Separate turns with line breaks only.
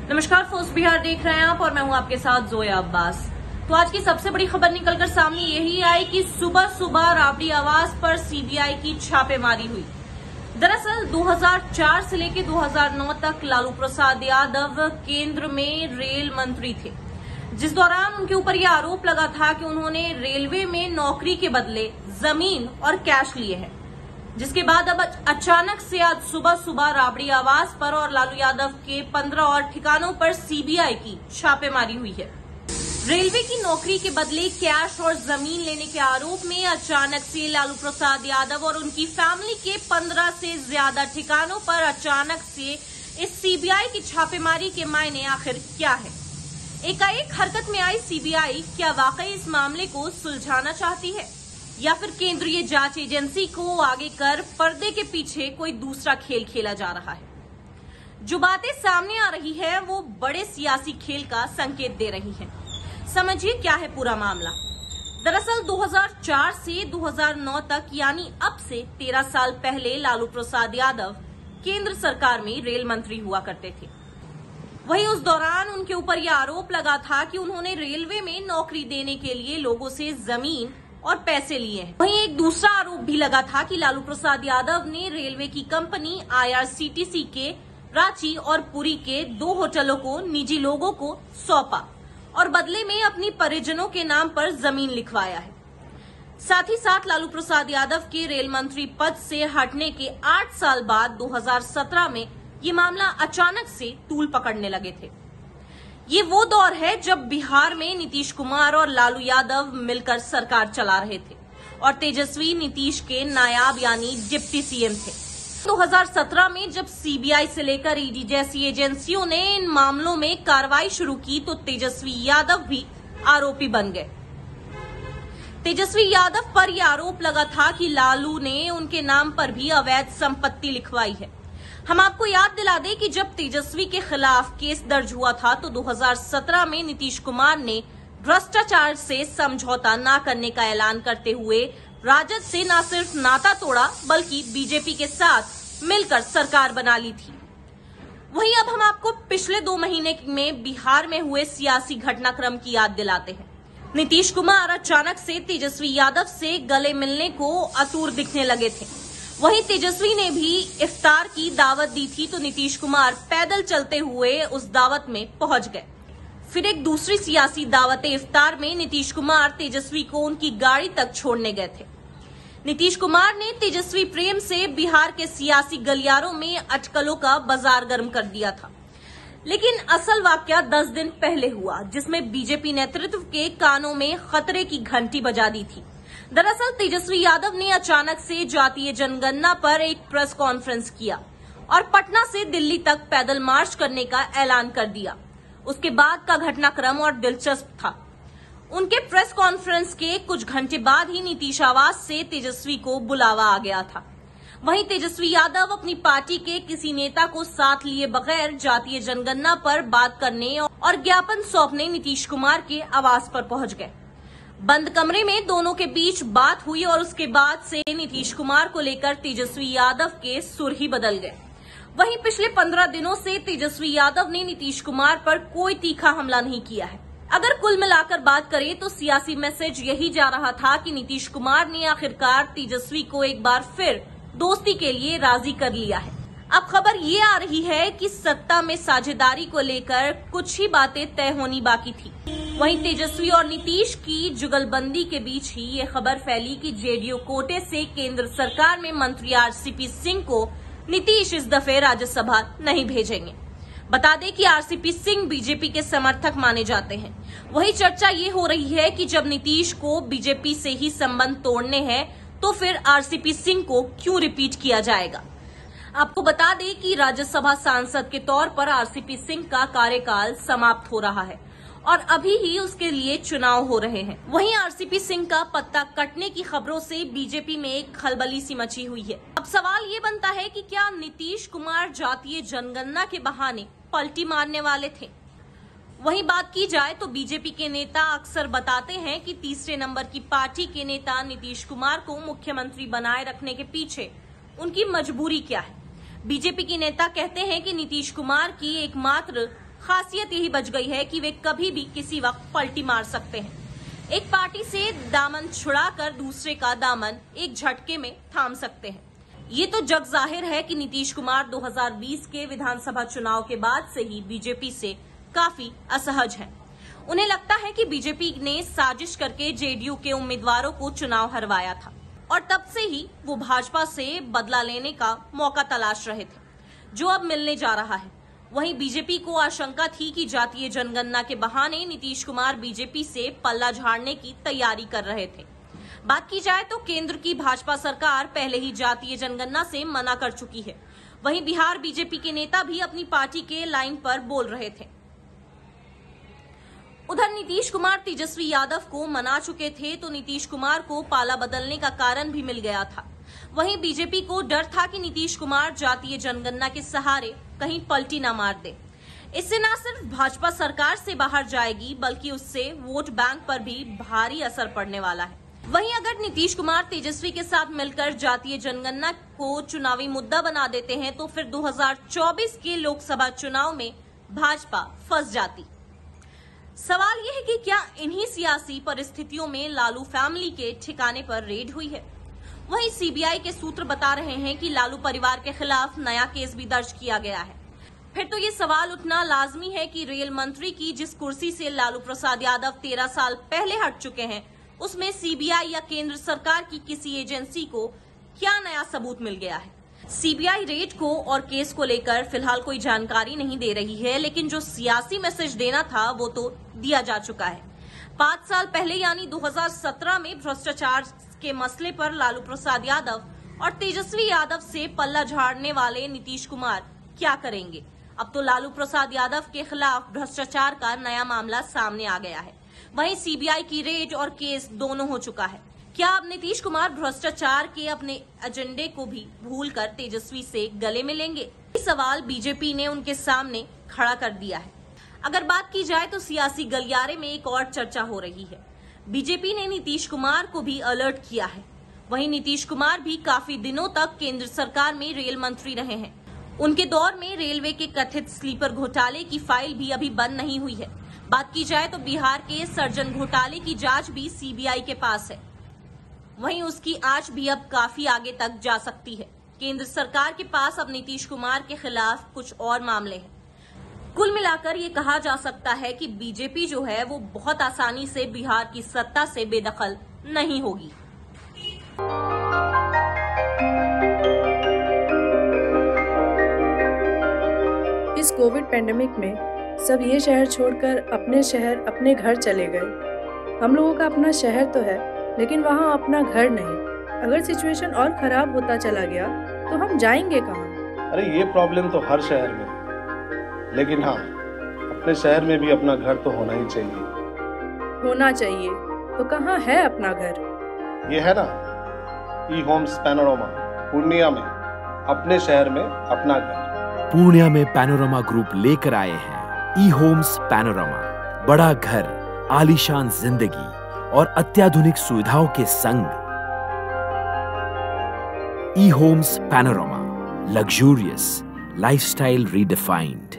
नमस्कार, फोर्स बिहार देख रहे हैं आप और मैं हूं आपके साथ जोया अब्बास। तो आज की सबसे बड़ी खबर निकलकर सामने यही आई कि सुबह सुबह राबड़ी आवास पर सीबीआई की छापेमारी हुई। दरअसल 2004 से लेकर 2009 तक लालू प्रसाद यादव केंद्र में रेल मंत्री थे, जिस दौरान उनके ऊपर यह आरोप लगा था कि उन्होंने रेलवे में नौकरी के बदले जमीन और कैश लिए हैं। जिसके बाद अब अचानक से आज सुबह सुबह राबड़ी आवास पर और लालू यादव के 15 और ठिकानों पर सीबीआई की छापेमारी हुई है। रेलवे की नौकरी के बदले कैश और जमीन लेने के आरोप में अचानक से लालू प्रसाद यादव और उनकी फैमिली के 15 से ज्यादा ठिकानों पर अचानक से इस सीबीआई की छापेमारी के मायने आखिर क्या है? एकाएक हरकत में आई सीबीआई क्या वाकई इस मामले को सुलझाना चाहती है या फिर केंद्रीय जांच एजेंसी को आगे कर पर्दे के पीछे कोई दूसरा खेल खेला जा रहा है? जो बातें सामने आ रही है वो बड़े सियासी खेल का संकेत दे रही हैं। समझिए क्या है पूरा मामला। दरअसल 2004 से 2009 तक यानी अब से 13 साल पहले लालू प्रसाद यादव केंद्र सरकार में रेल मंत्री हुआ करते थे। वहीं उस दौरान उनके ऊपर यह आरोप लगा था कि उन्होंने रेलवे में नौकरी देने के लिए लोगों से जमीन और पैसे लिए हैं। वहीं एक दूसरा आरोप भी लगा था कि लालू प्रसाद यादव ने रेलवे की कंपनी आईआरसीटीसी के रांची और पुरी के 2 होटलों को निजी लोगों को सौंपा और बदले में अपनी परिजनों के नाम पर जमीन लिखवाया है। साथ ही साथ लालू प्रसाद यादव के रेल मंत्री पद से हटने के 8 साल बाद 2017 में ये मामला अचानक से तूल पकड़ने लगे थे। ये वो दौर है जब बिहार में नीतीश कुमार और लालू यादव मिलकर सरकार चला रहे थे और तेजस्वी नीतीश के नायाब यानी डिप्टी सीएम थे। 2017 में जब सीबीआई से लेकर ईडी जैसी एजेंसियों ने इन मामलों में कार्रवाई शुरू की तो तेजस्वी यादव भी आरोपी बन गए। तेजस्वी यादव पर यह आरोप लगा था कि लालू ने उनके नाम पर भी अवैध संपत्ति लिखवाई है। हम आपको याद दिला दें कि जब तेजस्वी के खिलाफ केस दर्ज हुआ था तो 2017 में नीतीश कुमार ने भ्रष्टाचार से समझौता न करने का ऐलान करते हुए राजद से न सिर्फ नाता तोड़ा बल्कि बीजेपी के साथ मिलकर सरकार बना ली थी। वहीं अब हम आपको पिछले 2 महीने में बिहार में हुए सियासी घटनाक्रम की याद दिलाते हैं। नीतीश कुमार अचानक से तेजस्वी यादव से गले मिलने को आतुर दिखने लगे थे। वहीं तेजस्वी ने भी इफ्तार की दावत दी थी तो नीतीश कुमार पैदल चलते हुए उस दावत में पहुंच गए। फिर एक दूसरी सियासी दावत इफ्तार में नीतीश कुमार तेजस्वी को उनकी गाड़ी तक छोड़ने गए थे। नीतीश कुमार ने तेजस्वी प्रेम से बिहार के सियासी गलियारों में अटकलों का बाजार गर्म कर दिया था। लेकिन असल वाकया 10 दिन पहले हुआ जिसमें बीजेपी नेतृत्व के कानों में खतरे की घंटी बजा दी थी। दरअसल तेजस्वी यादव ने अचानक से जातीय जनगणना पर एक प्रेस कॉन्फ्रेंस किया और पटना से दिल्ली तक पैदल मार्च करने का ऐलान कर दिया। उसके बाद का घटनाक्रम और दिलचस्प था। उनके प्रेस कॉन्फ्रेंस के कुछ घंटे बाद ही नीतीश आवास से तेजस्वी को बुलावा आ गया था। वहीं तेजस्वी यादव अपनी पार्टी के किसी नेता को साथ लिए बगैर जातीय जनगणना पर बात करने और ज्ञापन सौंपने नीतीश कुमार के आवास पर पहुंच गए। बंद कमरे में दोनों के बीच बात हुई और उसके बाद से नीतीश कुमार को लेकर तेजस्वी यादव के सुर ही बदल गए। वहीं पिछले 15 दिनों से तेजस्वी यादव ने नीतीश कुमार पर कोई तीखा हमला नहीं किया है। अगर कुल मिलाकर बात करें तो सियासी मैसेज यही जा रहा था कि नीतीश कुमार ने आखिरकार तेजस्वी को एक बार फिर दोस्ती के लिए राजी कर लिया है। अब खबर ये आ रही है कि सत्ता में साझेदारी को लेकर कुछ ही बातें तय होनी बाकी थी। वहीं तेजस्वी और नीतीश की जुगलबंदी के बीच ही ये खबर फैली कि जेडीयू कोटे से केंद्र सरकार में मंत्री आरसीपी सिंह को नीतीश इस दफे राज्यसभा नहीं भेजेंगे। बता दें कि आरसीपी सिंह बीजेपी के समर्थक माने जाते हैं। वही चर्चा ये हो रही है कि जब नीतीश को बीजेपी से ही संबंध तोड़ने हैं तो फिर आरसीपी सिंह को क्यों रिपीट किया जाएगा। आपको बता दें कि राज्यसभा सांसद के तौर पर आरसीपी सिंह का कार्यकाल समाप्त हो रहा है और अभी ही उसके लिए चुनाव हो रहे हैं। वहीं आरसीपी सिंह का पत्ता कटने की खबरों से बीजेपी में एक खलबली सी मची हुई है। अब सवाल ये बनता है कि क्या नीतीश कुमार जातीय जनगणना के बहाने पलटी मारने वाले थे? वहीं बात की जाए तो बीजेपी के नेता अक्सर बताते हैं कि तीसरे नंबर की पार्टी के नेता नीतीश कुमार को मुख्यमंत्री बनाए रखने के पीछे उनकी मजबूरी क्या है। बीजेपी के नेता कहते हैं कि नीतीश कुमार की एकमात्र खासियत यही बच गई है कि वे कभी भी किसी वक्त पलटी मार सकते हैं। एक पार्टी से दामन छुड़ाकर दूसरे का दामन एक झटके में थाम सकते हैं। ये तो जग जाहिर है कि नीतीश कुमार 2020 के विधानसभा चुनाव के बाद से ही बीजेपी से काफी असहज हैं। उन्हें लगता है कि बीजेपी ने साजिश करके जेडीयू के उम्मीदवारों को चुनाव हरवाया था और तब से ही वो भाजपा से बदला लेने का मौका तलाश रहे थे, जो अब मिलने जा रहा है। वहीं बीजेपी को आशंका थी कि जातीय जनगणना के बहाने नीतीश कुमार बीजेपी से पल्ला झाड़ने की तैयारी कर रहे थे। बात की जाए तो केंद्र की भाजपा सरकार पहले ही जातीय जनगणना से मना कर चुकी है। वहीं बिहार बीजेपी के नेता भी अपनी पार्टी के लाइन पर बोल रहे थे। उधर नीतीश कुमार तेजस्वी यादव को मना चुके थे तो नीतीश कुमार को पाला बदलने का कारण भी मिल गया था। वहीं बीजेपी को डर था कि नीतीश कुमार जातीय जनगणना के सहारे कहीं पलटी न मार दे। इससे न सिर्फ भाजपा सरकार से बाहर जाएगी बल्कि उससे वोट बैंक पर भी भारी असर पड़ने वाला है। वहीं अगर नीतीश कुमार तेजस्वी के साथ मिलकर जातीय जनगणना को चुनावी मुद्दा बना देते हैं तो फिर 2024 के लोकसभा चुनाव में भाजपा फंस जाती। सवाल यह है कि क्या इन्हीं सियासी परिस्थितियों में लालू फैमिली के ठिकाने पर रेड हुई है। वहीं सीबीआई के सूत्र बता रहे हैं कि लालू परिवार के खिलाफ नया केस भी दर्ज किया गया है। फिर तो ये सवाल उठना लाजमी है कि रेल मंत्री की जिस कुर्सी से लालू प्रसाद यादव 13 साल पहले हट चुके हैं, उसमें सीबीआई या केंद्र सरकार की किसी एजेंसी को क्या नया सबूत मिल गया है। सीबीआई रेड को और केस को लेकर फिलहाल कोई जानकारी नहीं दे रही है, लेकिन जो सियासी मैसेज देना था वो तो दिया जा चुका है। 5 साल पहले यानी 2017 में भ्रष्टाचार के मसले पर लालू प्रसाद यादव और तेजस्वी यादव से पल्ला झाड़ने वाले नीतीश कुमार क्या करेंगे। अब तो लालू प्रसाद यादव के खिलाफ भ्रष्टाचार का नया मामला सामने आ गया है। वहीं सीबीआई की रेड और केस दोनों हो चुका है। क्या अब नीतीश कुमार भ्रष्टाचार के अपने एजेंडे को भी भूलकर तेजस्वी से गले मिलेंगे? ये सवाल बीजेपी ने उनके सामने खड़ा कर दिया है। अगर बात की जाए तो सियासी गलियारे में एक और चर्चा हो रही है। बीजेपी ने नीतीश कुमार को भी अलर्ट किया है। वहीं नीतीश कुमार भी काफी दिनों तक केंद्र सरकार में रेल मंत्री रहे हैं। उनके दौर में रेलवे के कथित स्लीपर घोटाले की फाइल भी अभी बंद नहीं हुई है। बात की जाए तो बिहार के सर्जन घोटाले की जांच भी सीबीआई के पास है। वहीं उसकी आंच भी अब काफी आगे तक जा सकती है। केंद्र सरकार के पास अब नीतीश कुमार के खिलाफ कुछ और मामले हैं। कुल मिलाकर ये कहा जा सकता है कि बीजेपी जो है वो बहुत आसानी से बिहार की सत्ता से बेदखल नहीं होगी।
इस कोविड पेंडेमिक में सब ये शहर छोड़कर अपने शहर अपने घर चले गए। हम लोगों का अपना शहर तो है लेकिन वहाँ अपना घर नहीं। अगर सिचुएशन और खराब होता चला गया तो हम जाएंगे कहाँ?
अरे ये प्रॉब्लम तो हर शहर में है, लेकिन हाँ अपने शहर में भी अपना घर तो होना ही चाहिए।
होना चाहिए तो कहाँ है अपना घर?
ये है ना ई होम्स पैनोरमा पूर्णिया में, अपने शहर में अपना घर।
पूर्णिया में पैनोरमा ग्रुप लेकर आए हैं ई होम्स पैनोरमा। बड़ा घर, आलीशान जिंदगी और अत्याधुनिक सुविधाओं के संग। E Homes Panorama, luxurious lifestyle redefined.